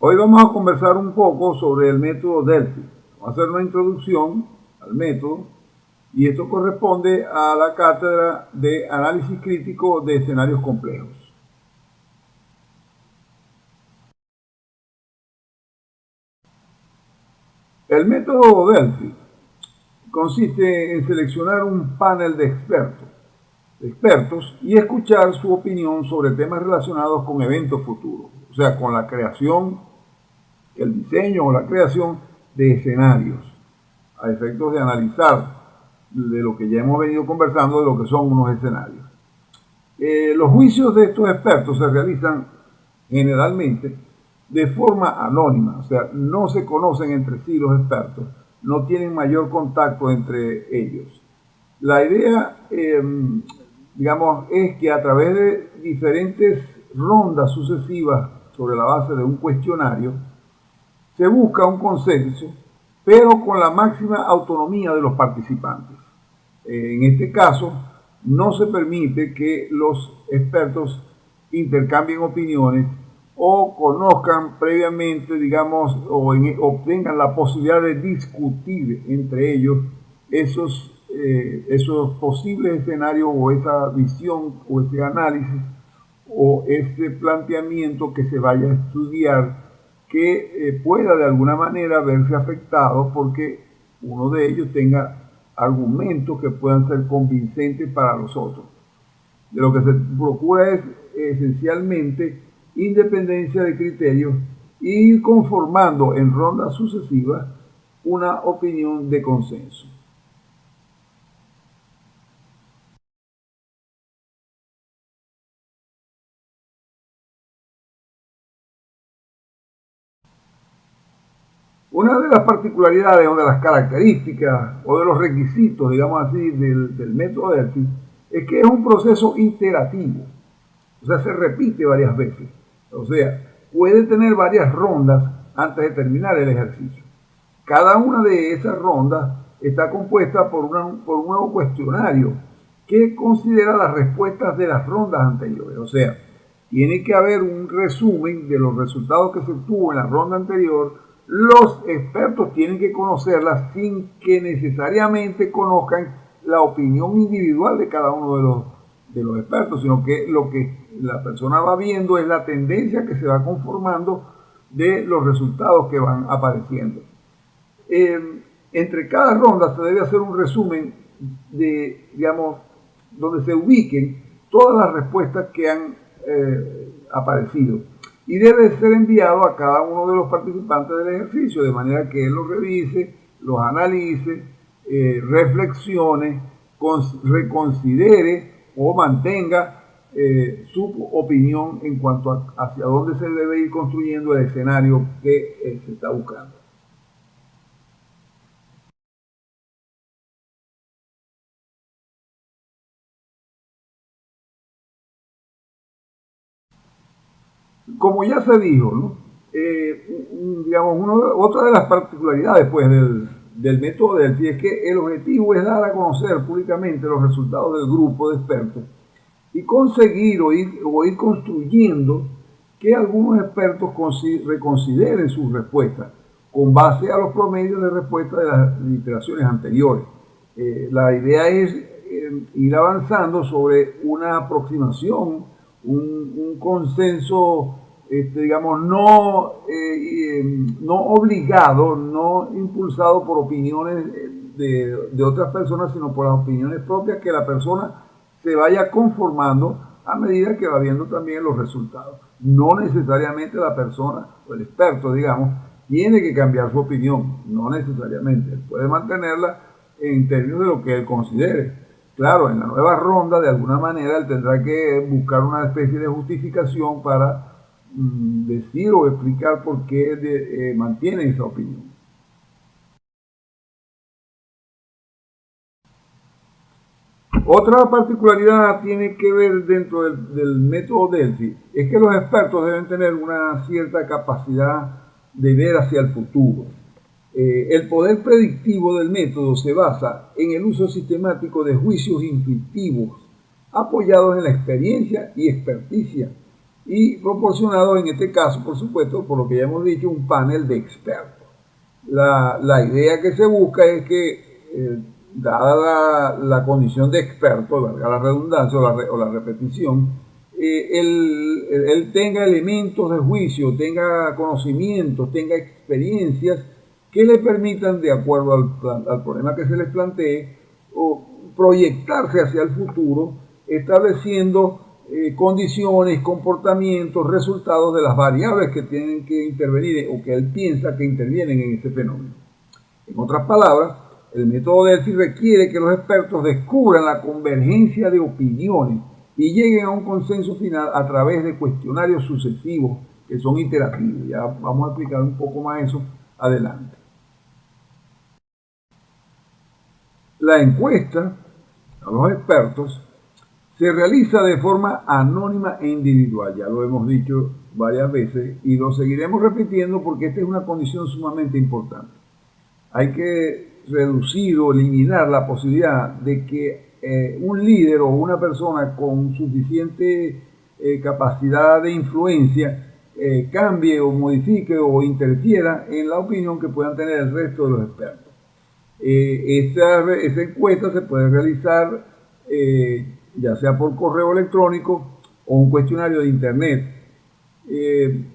Hoy vamos a conversar un poco sobre el método Delphi. Vamos a hacer una introducción al método y esto corresponde a la cátedra de análisis crítico de escenarios complejos. El método Delphi consiste en seleccionar un panel de expertos y escuchar su opinión sobre temas relacionados con eventos futuros, o sea, con la creación, el diseño o la creación de escenarios, a efectos de analizar de lo que ya hemos venido conversando de lo que son unos escenarios. Los juicios de estos expertos se realizan generalmente de forma anónima, o sea, no se conocen entre sí los expertos, no tienen mayor contacto entre ellos. La idea, digamos, es que a través de diferentes rondas sucesivas sobre la base de un cuestionario, se busca un consenso, pero con la máxima autonomía de los participantes. En este caso, no se permite que los expertos intercambien opiniones o conozcan previamente, digamos, o tengan la posibilidad de discutir entre ellos esos posibles escenarios o esa visión o ese análisis o ese planteamiento que se vaya a estudiar que pueda de alguna manera verse afectado porque uno de ellos tenga argumentos que puedan ser convincentes para los otros. De lo que se procura es esencialmente independencia de criterios y ir conformando en rondas sucesivas una opinión de consenso. Una de las particularidades o de las características o de los requisitos, digamos así, del método Delphi es que es un proceso iterativo, o sea, se repite varias veces, o sea, puede tener varias rondas antes de terminar el ejercicio. Cada una de esas rondas está compuesta por un nuevo cuestionario que considera las respuestas de las rondas anteriores, o sea, tiene que haber un resumen de los resultados que se obtuvo en la ronda anterior. Los expertos tienen que conocerlas sin que necesariamente conozcan la opinión individual de cada uno de los expertos, sino que lo que la persona va viendo es la tendencia que se va conformando de los resultados que van apareciendo. Entre cada ronda se debe hacer un resumen de, digamos, donde se ubiquen todas las respuestas que han aparecido y debe ser enviado a cada uno de los participantes del ejercicio de manera que él los revise, los analice, reflexione, reconsidere o mantenga su opinión en cuanto a hacia dónde se debe ir construyendo el escenario que se está buscando. Como ya se dijo, ¿no? Digamos, otra de las particularidades pues, del método Delphi es que el objetivo es dar a conocer públicamente los resultados del grupo de expertos y conseguir o ir construyendo que algunos expertos reconsideren sus respuestas con base a los promedios de respuesta de las iteraciones anteriores. La idea es ir avanzando sobre una aproximación, un consenso, digamos, no obligado, no impulsado por opiniones de otras personas, sino por las opiniones propias que la persona se vaya conformando a medida que va viendo también los resultados. No necesariamente la persona o el experto, digamos, tiene que cambiar su opinión, no necesariamente. Él puede mantenerla en términos de lo que él considere. Claro, en la nueva ronda, de alguna manera, él tendrá que buscar una especie de justificación para decir o explicar por qué mantiene esa opinión. Otra particularidad tiene que ver dentro del método Delphi, es que los expertos deben tener una cierta capacidad de ver hacia el futuro. El poder predictivo del método se basa en el uso sistemático de juicios intuitivos apoyados en la experiencia y experticia y proporcionado en este caso, por supuesto, por lo que ya hemos dicho, un panel de expertos. La idea que se busca es que, dada la condición de experto, valga la redundancia o la repetición, él tenga elementos de juicio, tenga conocimientos, tenga experiencias que le permitan, de acuerdo al problema que se les plantee, o proyectarse hacia el futuro, estableciendo condiciones, comportamientos, resultados de las variables que tienen que intervenir o que él piensa que intervienen en este fenómeno. En otras palabras, el método Delphi requiere que los expertos descubran la convergencia de opiniones y lleguen a un consenso final a través de cuestionarios sucesivos que son iterativos. Ya vamos a explicar un poco más eso adelante. La encuesta a los expertos se realiza de forma anónima e individual, ya lo hemos dicho varias veces y lo seguiremos repitiendo porque esta es una condición sumamente importante. Hay que reducir o eliminar la posibilidad de que un líder o una persona con suficiente capacidad de influencia cambie o modifique o interfiera en la opinión que puedan tener el resto de los expertos. Esta encuesta se puede realizar ya sea por correo electrónico o un cuestionario de internet.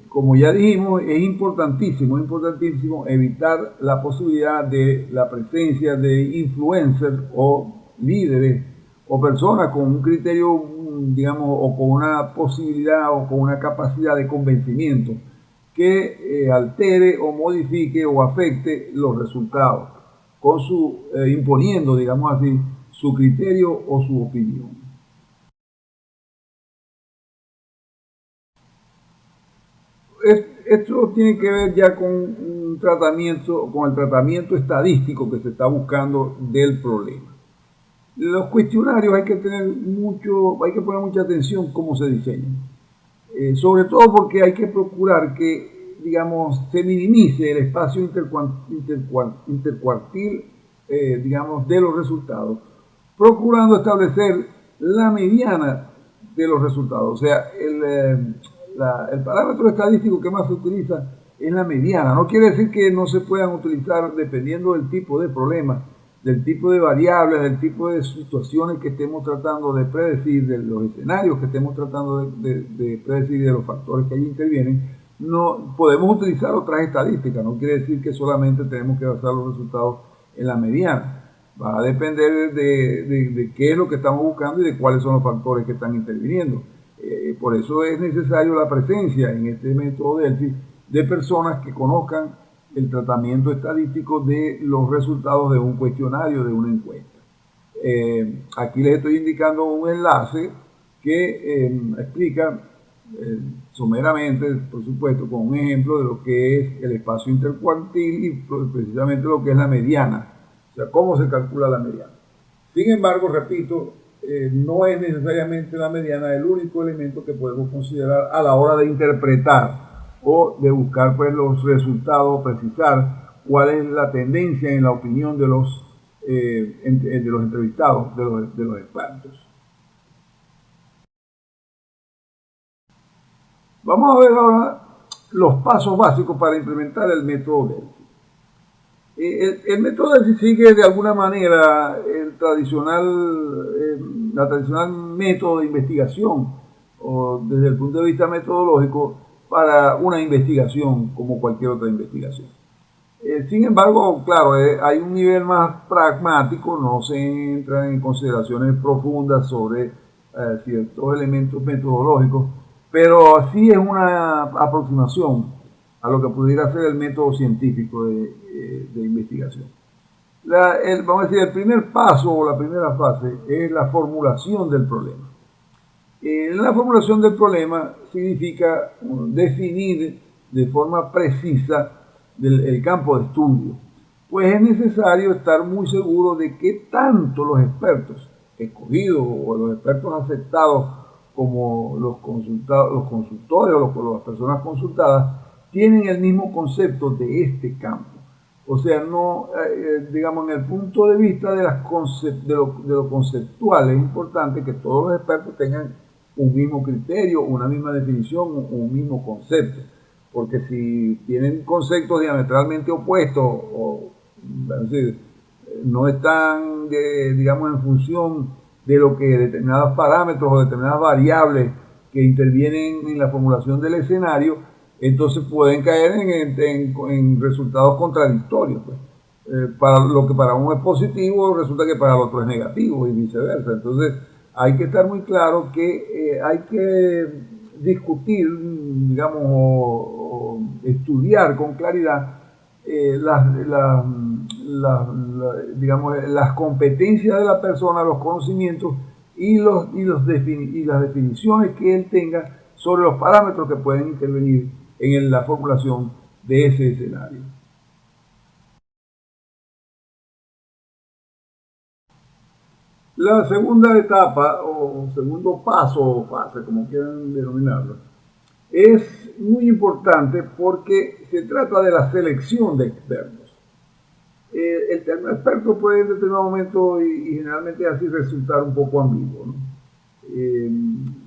Como ya dijimos, es importantísimo evitar la posibilidad de la presencia de influencers o líderes o personas con un criterio, digamos, o con una posibilidad o con una capacidad de convencimiento que altere o modifique o afecte los resultados, con imponiendo, digamos así, su criterio o su opinión. Esto tiene que ver ya con el tratamiento estadístico que se está buscando del problema. Los cuestionarios hay que poner mucha atención cómo se diseñan. Sobre todo porque hay que procurar que, digamos, se minimice el espacio intercuartil, digamos, de los resultados, procurando establecer la mediana de los resultados. O sea, el parámetro estadístico que más se utiliza es la mediana. No quiere decir que no se puedan utilizar dependiendo del tipo de problema, del tipo de variables, del tipo de situaciones que estemos tratando de predecir, de los escenarios que estemos tratando de predecir, de los factores que ahí intervienen. No podemos utilizar otras estadísticas. No quiere decir que solamente tenemos que basar los resultados en la mediana. Va a depender de qué es lo que estamos buscando y de cuáles son los factores que están interviniendo. Por eso es necesario la presencia en este método Delphi de personas que conozcan el tratamiento estadístico de los resultados de un cuestionario, de una encuesta. Aquí les estoy indicando un enlace que explica someramente, por supuesto, con un ejemplo de lo que es el espacio intercuartil y precisamente lo que es la mediana, o sea, cómo se calcula la mediana. Sin embargo, repito, no es necesariamente la mediana el único elemento que podemos considerar a la hora de interpretar o de buscar pues los resultados, precisar cuál es la tendencia en la opinión de los entrevistados, de los expertos. Vamos a ver ahora los pasos básicos para implementar el método Delphi. El método Delphi sigue de alguna manera la tradicional método de investigación, o desde el punto de vista metodológico, para una investigación como cualquier otra investigación. Sin embargo, claro, hay un nivel más pragmático, no se entra en consideraciones profundas sobre ciertos elementos metodológicos, pero sí es una aproximación a lo que pudiera ser el método científico de investigación. Vamos a decir, el primer paso o la primera fase es la formulación del problema. La formulación del problema significa definir de forma precisa el campo de estudio, pues es necesario estar muy seguro de qué tanto los expertos escogidos o los expertos aceptados como los consultores o las personas consultadas tienen el mismo concepto de este campo. O sea, no, digamos, en el punto de vista de lo conceptual, es importante que todos los expertos tengan un mismo criterio, una misma definición, un mismo concepto. Porque si tienen conceptos diametralmente opuestos o es decir, no están, digamos, en función de lo que determinados parámetros o determinadas variables que intervienen en la formulación del escenario, entonces pueden caer en resultados contradictorios. Pues. Para lo que para uno es positivo, resulta que para el otro es negativo y viceversa. Entonces hay que estar muy claro que hay que discutir, digamos, o estudiar con claridad digamos, las competencias de la persona, los conocimientos y las definiciones que él tenga sobre los parámetros que pueden intervenir en la formulación de ese escenario. La segunda etapa, o segundo paso, o fase, como quieran denominarlo, es muy importante porque se trata de la selección de expertos. El término experto puede en determinado momento, y generalmente así, resultar un poco ambiguo, ¿no?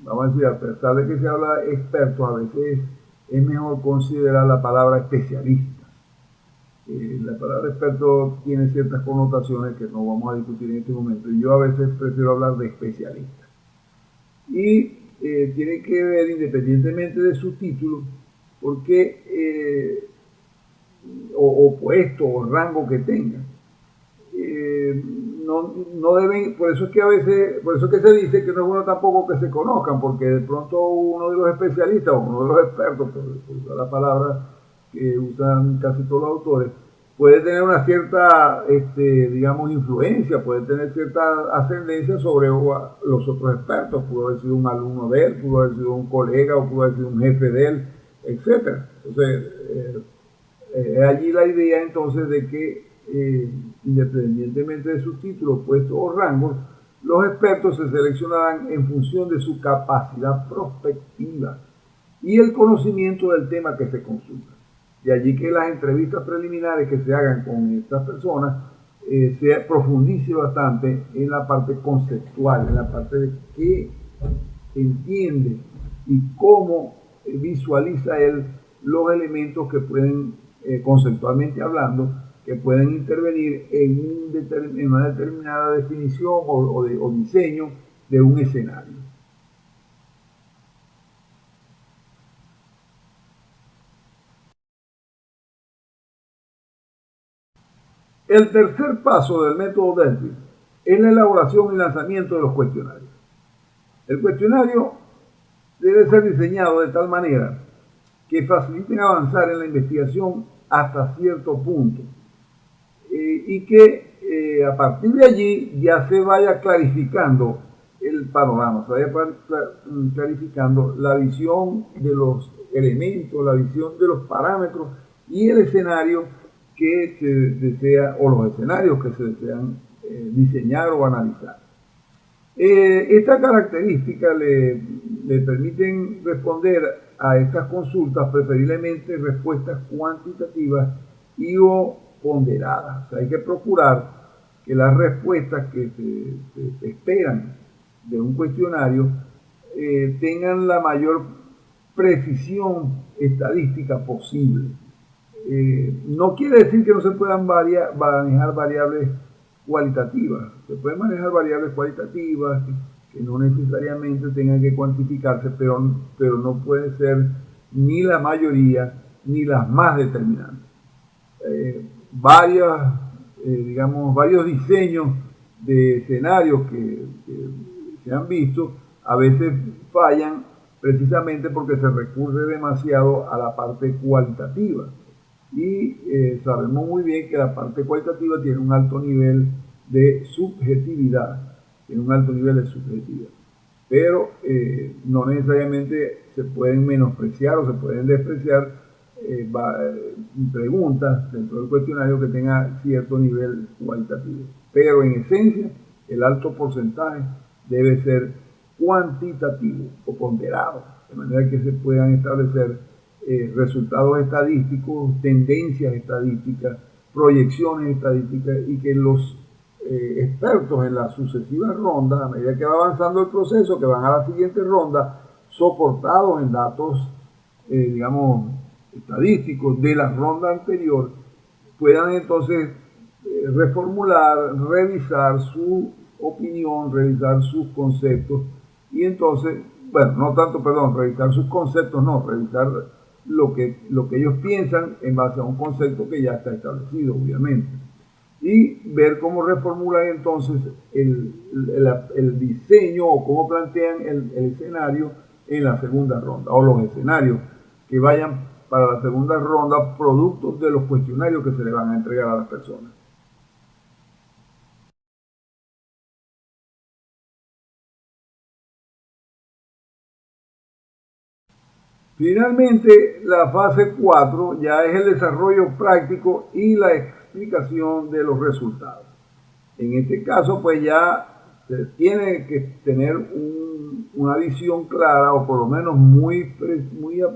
Vamos a decir, a pesar de que se habla de expertos, a veces es mejor considerar la palabra especialista. La palabra experto tiene ciertas connotaciones que no vamos a discutir en este momento, y yo a veces prefiero hablar de especialista. Y tiene que ver, independientemente de su título, porque o puesto o rango que tenga, no deben, por eso es que a veces, por eso es que se dice que no es bueno tampoco que se conozcan, porque de pronto uno de los especialistas o uno de los expertos, por usar la palabra que usan casi todos los autores, puede tener una cierta, digamos, influencia, puede tener cierta ascendencia sobre los otros expertos, pudo haber sido un alumno de él, pudo haber sido un colega o pudo haber sido un jefe de él, etc. Entonces, es allí la idea entonces de que independientemente de sus títulos, puestos o rangos, los expertos se seleccionarán en función de su capacidad prospectiva y el conocimiento del tema que se consulta. De allí que las entrevistas preliminares que se hagan con estas personas se profundice bastante en la parte conceptual, en la parte de qué entiende y cómo visualiza él los elementos que pueden, conceptualmente hablando, que pueden intervenir en una determinada definición o diseño de un escenario. El tercer paso del método Delphi es la elaboración y lanzamiento de los cuestionarios. El cuestionario debe ser diseñado de tal manera que faciliten avanzar en la investigación hasta cierto punto y que a partir de allí ya se vaya clarificando el panorama, se vaya clarificando la visión de los elementos, la visión de los parámetros y el escenario que se desea, o los escenarios que se desean diseñar o analizar. Estas características le permiten responder a estas consultas preferiblemente respuestas cuantitativas y o ponderadas. O sea, hay que procurar que las respuestas que se esperan de un cuestionario tengan la mayor precisión estadística posible. No quiere decir que no se puedan manejar variables cualitativas. Se pueden manejar variables cualitativas que no necesariamente tengan que cuantificarse, pero no puede ser ni la mayoría ni las más determinantes. Varios diseños de escenarios que se han visto a veces fallan precisamente porque se recurre demasiado a la parte cualitativa. Y sabemos muy bien que la parte cualitativa tiene un alto nivel de subjetividad, pero no necesariamente se pueden menospreciar o se pueden despreciar preguntas dentro del cuestionario que tenga cierto nivel cualitativo. Pero en esencia, el alto porcentaje debe ser cuantitativo o ponderado, de manera que se puedan establecer resultados estadísticos, tendencias estadísticas, proyecciones estadísticas y que los expertos en las sucesivas rondas, a medida que va avanzando el proceso, que van a la siguiente ronda, soportados en datos, digamos, estadísticos de la ronda anterior, puedan entonces reformular, revisar su opinión, revisar sus conceptos y entonces, bueno, no tanto, perdón, revisar sus conceptos, no, revisar lo que ellos piensan en base a un concepto que ya está establecido, obviamente. Y ver cómo reformulan entonces el diseño o cómo plantean el escenario en la segunda ronda, o los escenarios que vayan para la segunda ronda, productos de los cuestionarios que se le van a entregar a las personas. Finalmente, la fase 4 ya es el desarrollo práctico y la explicación de los resultados. En este caso, pues ya se tiene que tener una visión clara o por lo menos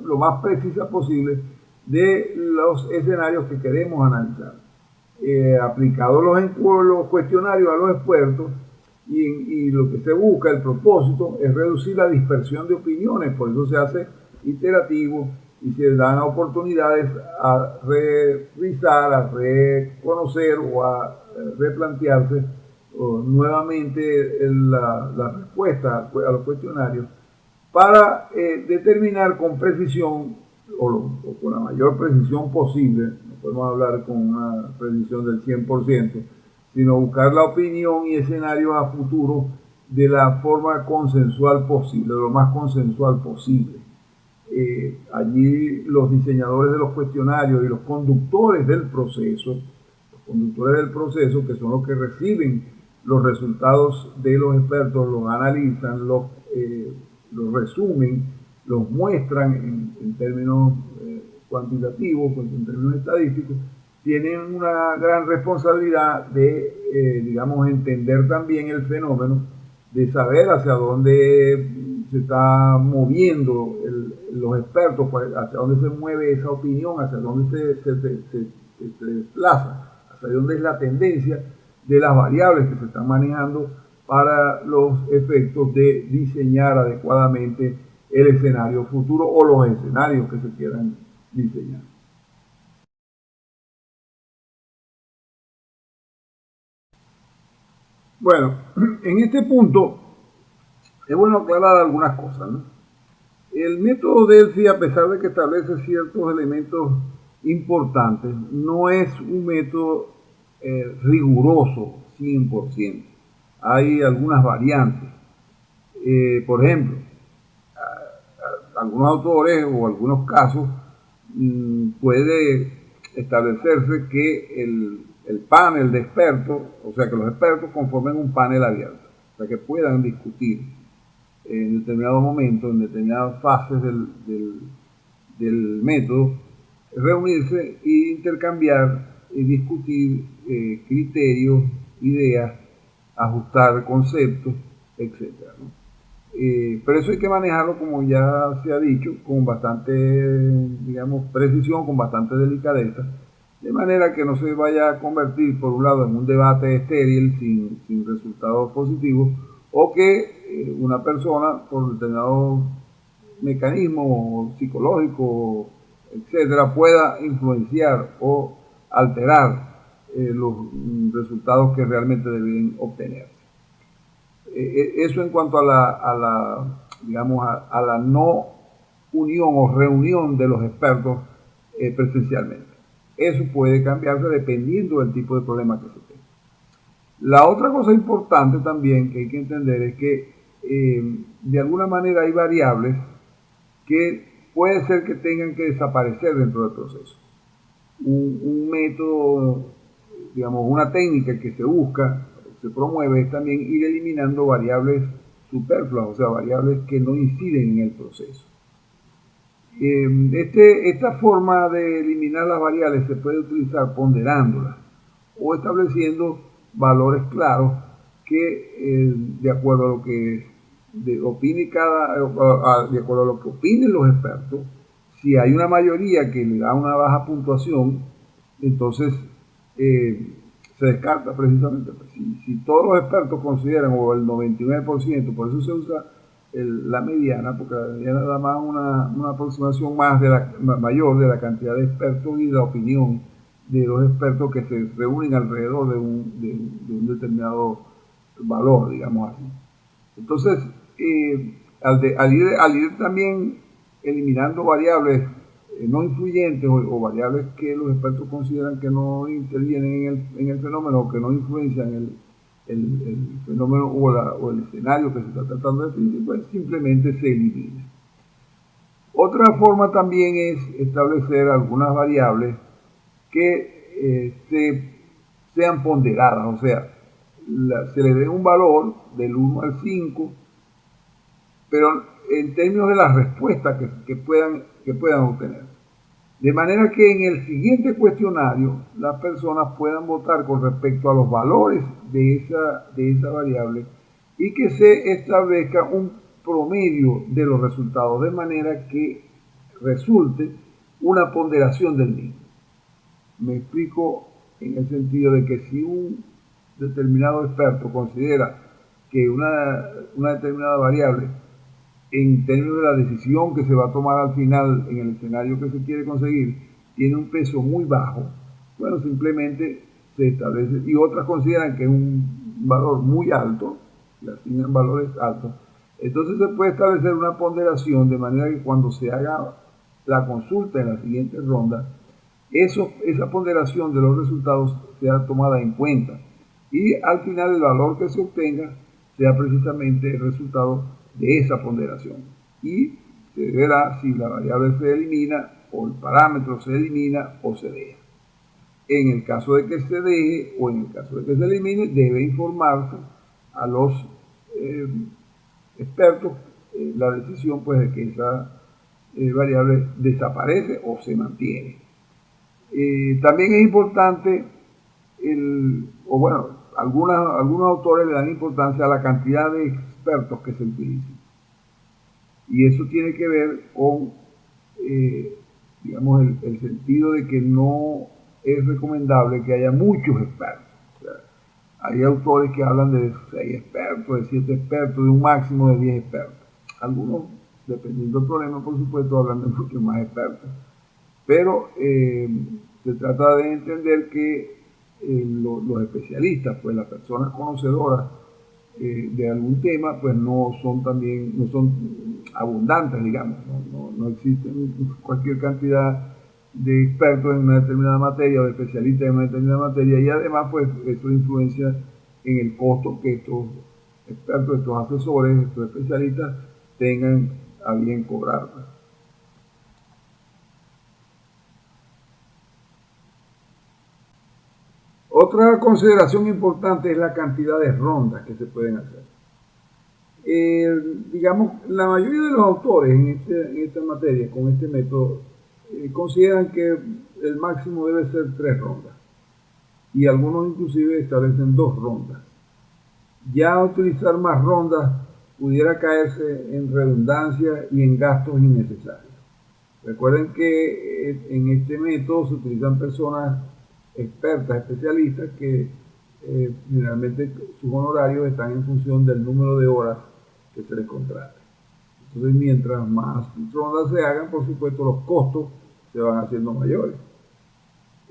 lo más precisa posible de los escenarios que queremos analizar. Aplicados los cuestionarios a los expertos y lo que se busca, el propósito, es reducir la dispersión de opiniones, por eso se hace iterativo y se dan oportunidades a revisar, a reconocer o a replantearse nuevamente la respuesta a los cuestionarios para determinar con precisión o con la mayor precisión posible, no podemos hablar con una precisión del 100%, sino buscar la opinión y escenarios a futuro de la forma consensual posible, lo más consensual posible. Allí los diseñadores de los cuestionarios y los conductores del proceso, que son los que reciben los resultados de los expertos, los analizan, los resumen, los muestran en términos cuantitativos, en términos estadísticos, tienen una gran responsabilidad de, digamos, entender también el fenómeno, de saber hacia dónde se está moviendo los expertos, hacia dónde se mueve esa opinión, hacia dónde se desplaza, hacia dónde es la tendencia de las variables que se están manejando para los efectos de diseñar adecuadamente el escenario futuro o los escenarios que se quieran diseñar. Bueno, en este punto es bueno aclarar algunas cosas, ¿no? El método Delphi, a pesar de que establece ciertos elementos importantes, no es un método riguroso 100%. Hay algunas variantes. Por ejemplo, algunos autores o algunos casos puede establecerse que el panel de expertos, o sea que los expertos conformen un panel abierto, o sea que puedan discutir en determinados momentos, en determinadas fases del método, reunirse e intercambiar y discutir criterios, ideas, ajustar conceptos, etc. ¿no? Pero eso hay que manejarlo, como ya se ha dicho, con bastante, digamos, precisión, con bastante delicadeza, de manera que no se vaya a convertir, por un lado, en un debate estéril sin resultados positivos, o que una persona, por determinado mecanismo psicológico, etcétera, pueda influenciar o alterar los resultados que realmente deben obtener. Eso en cuanto digamos, a la no unión o reunión de los expertos presencialmente. Eso puede cambiarse dependiendo del tipo de problema que se tenga. La otra cosa importante también que hay que entender es que de alguna manera hay variables que puede ser que tengan que desaparecer dentro del proceso. Un método, digamos, una técnica que se busca, se promueve, es también ir eliminando variables superfluas, o sea, variables que no inciden en el proceso. Esta forma de eliminar las variables se puede utilizar ponderándolas o estableciendo valores claros que, de acuerdo a lo que opine de acuerdo a lo que opinen los expertos, si hay una mayoría que le da una baja puntuación, entonces se descarta precisamente. Si todos los expertos consideran, o el 99%, por eso se usa la mediana, porque la mediana da más una aproximación mayor de la cantidad de expertos y la opinión de los expertos que se reúnen alrededor de un determinado valor, digamos así. Entonces, al ir también eliminando variables no influyentes o variables que los expertos consideran que no intervienen en el fenómeno o que no influencian el fenómeno o el escenario que se está tratando de definir, pues simplemente se elimina. Otra forma también es establecer algunas variables que sean ponderadas, o sea, se le dé un valor del 1 al 5, pero en términos de las respuestas que puedan obtener. De manera que en el siguiente cuestionario las personas puedan votar con respecto a los valores de esa variable y que se establezca un promedio de los resultados, de manera que resulte una ponderación del mismo. Me explico en el sentido de que si un determinado experto considera que una determinada variable, en términos de la decisión que se va a tomar al final en el escenario que se quiere conseguir, tiene un peso muy bajo, bueno, simplemente se establece, y otras consideran que es un valor muy alto, le asignan valores altos, entonces se puede establecer una ponderación de manera que cuando se haga la consulta en la siguiente ronda, esa ponderación de los resultados sea tomada en cuenta y al final el valor que se obtenga sea precisamente el resultado de esa ponderación y se verá si la variable se elimina o el parámetro se elimina o se deja. En el caso de que se deje o en el caso de que se elimine, debe informarse a los expertos la decisión pues de que esa variable desaparece o se mantiene. También es importante, algunos autores le dan importancia a la cantidad de expertos que se utilizan. Y eso tiene que ver con, digamos, el sentido de que no es recomendable que haya muchos expertos. O sea, hay autores que hablan de 6 expertos, de 7 expertos, de un máximo de 10 expertos. Algunos, dependiendo del problema, por supuesto, hablan de muchos más expertos. Pero se trata de entender que los especialistas, pues las personas conocedoras de algún tema, pues no son abundantes, digamos, no existen cualquier cantidad de expertos en una determinada materia o de especialistas en una determinada materia, y además pues esto influencia en el costo que estos expertos, estos asesores, estos especialistas tengan a bien cobrar. Otra consideración importante es la cantidad de rondas que se pueden hacer. Digamos, la mayoría de los autores en esta materia, con este método, consideran que el máximo debe ser 3 rondas. Y algunos inclusive establecen 2 rondas. Ya utilizar más rondas pudiera caerse en redundancia y en gastos innecesarios. Recuerden que en este método se utilizan personas expertas, especialistas, que generalmente sus honorarios están en función del número de horas que se les contrate. Entonces, mientras más rondas se hagan, por supuesto, los costos se van haciendo mayores.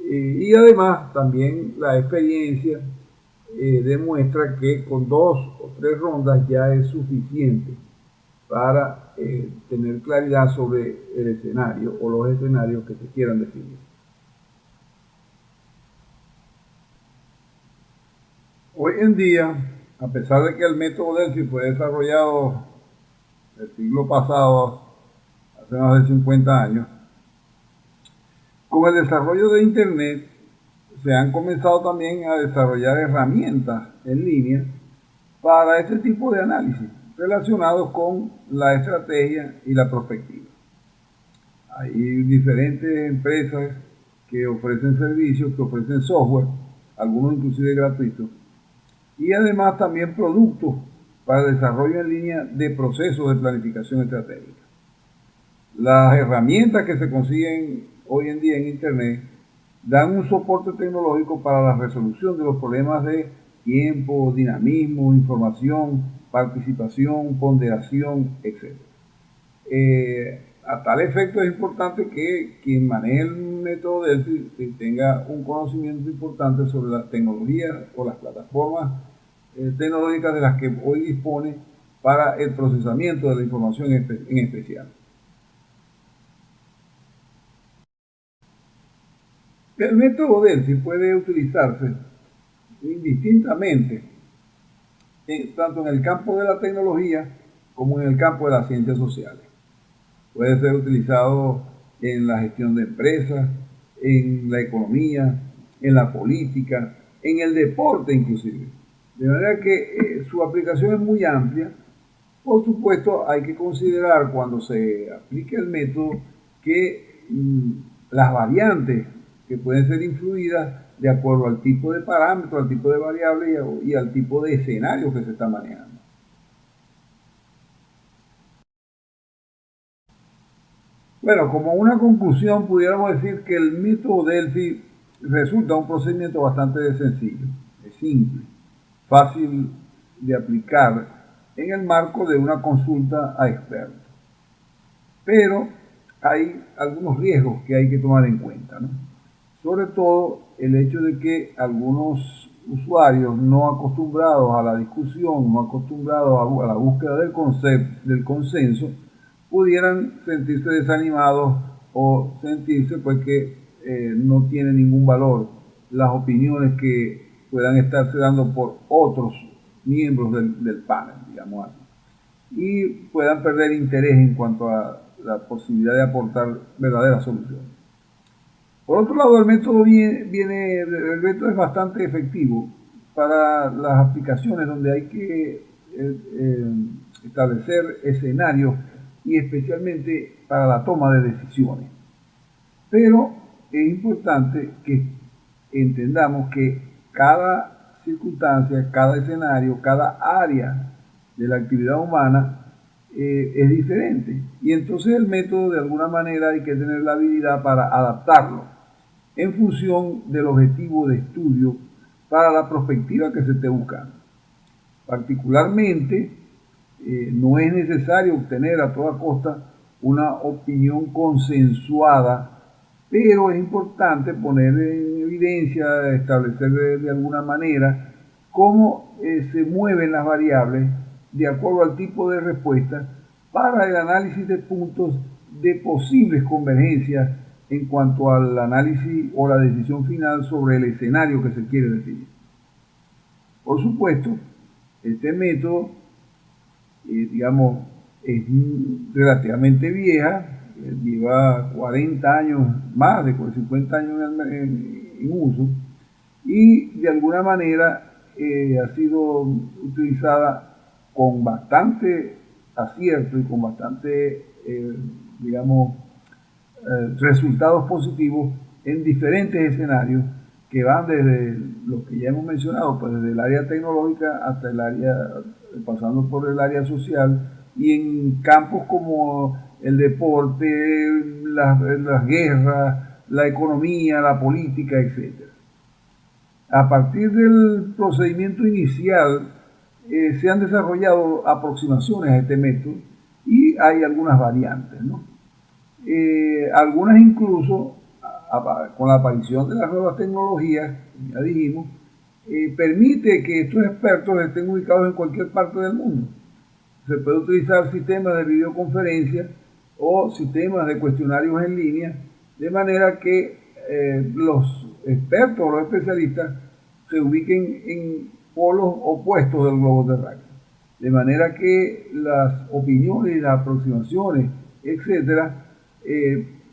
Y además, también la experiencia demuestra que con 2 o 3 rondas ya es suficiente para tener claridad sobre el escenario o los escenarios que se quieran definir. Hoy en día, a pesar de que el método Delphi fue desarrollado el siglo pasado, hace más de 50 años, con el desarrollo de Internet se han comenzado también a desarrollar herramientas en línea para este tipo de análisis relacionados con la estrategia y la prospectiva. Hay diferentes empresas que ofrecen servicios, que ofrecen software, algunos inclusive gratuitos, y además también productos para el desarrollo en línea de procesos de planificación estratégica. Las herramientas que se consiguen hoy en día en Internet dan un soporte tecnológico para la resolución de los problemas de tiempo, dinamismo, información, participación, ponderación, etc. A tal efecto es importante que quien maneje el método Delphi tenga un conocimiento importante sobre las tecnologías o las plataformas tecnológicas de las que hoy dispone para el procesamiento de la información en especial. El método Delphi puede utilizarse indistintamente tanto en el campo de la tecnología como en el campo de las ciencias sociales. Puede ser utilizado en la gestión de empresas, en la economía, en la política, en el deporte inclusive. De manera que su aplicación es muy amplia. Por supuesto, hay que considerar cuando se aplique el método que las variantes que pueden ser influidas de acuerdo al tipo de parámetro, al tipo de variable y al tipo de escenario que se está manejando. Bueno, como una conclusión pudiéramos decir que el método Delphi resulta un procedimiento bastante sencillo, es simple, fácil de aplicar en el marco de una consulta a expertos. Pero hay algunos riesgos que hay que tomar en cuenta, ¿no? Sobre todo el hecho de que algunos usuarios no acostumbrados a la discusión, no acostumbrados a la búsqueda del consenso, pudieran sentirse desanimados o sentirse pues que no tiene ningún valor las opiniones que puedan estarse dando por otros miembros del panel, digamos así, y puedan perder interés en cuanto a la posibilidad de aportar verdaderas soluciones. Por otro lado, el método es bastante efectivo para las aplicaciones donde hay que establecer escenarios y especialmente para la toma de decisiones. Pero es importante que entendamos que cada circunstancia, cada escenario, cada área de la actividad humana es diferente. Y entonces el método de alguna manera hay que tener la habilidad para adaptarlo en función del objetivo de estudio para la perspectiva que se esté buscando. Particularmente, no es necesario obtener a toda costa una opinión consensuada, pero es importante poner en evidencia, establecer de alguna manera cómo se mueven las variables de acuerdo al tipo de respuesta para el análisis de puntos de posibles convergencias en cuanto al análisis o la decisión final sobre el escenario que se quiere definir. Por supuesto, este método, digamos, es relativamente vieja, lleva 40 años, más de 50 años en uso, y de alguna manera ha sido utilizada con bastante acierto y con bastante, digamos, resultados positivos en diferentes escenarios que van desde los que ya hemos mencionado, pues desde el área tecnológica hasta el área, pasando por el área social, y en campos como el deporte, las guerras, la economía, la política, etc. A partir del procedimiento inicial se han desarrollado aproximaciones a este método y hay algunas variantes, ¿no? Algunas incluso, con la aparición de las nuevas tecnologías, ya dijimos, permite que estos expertos estén ubicados en cualquier parte del mundo. Se puede utilizar sistemas de videoconferencia o sistemas de cuestionarios en línea, de manera que los expertos o los especialistas se ubiquen en polos opuestos del globo terráqueo. De manera que las opiniones y las aproximaciones, etcétera,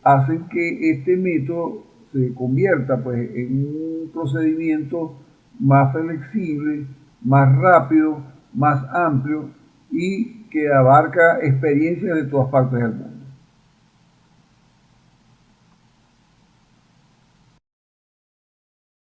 hacen que este método se convierta pues en un procedimiento más flexible, más rápido, más amplio y que abarca experiencias de todas partes del mundo.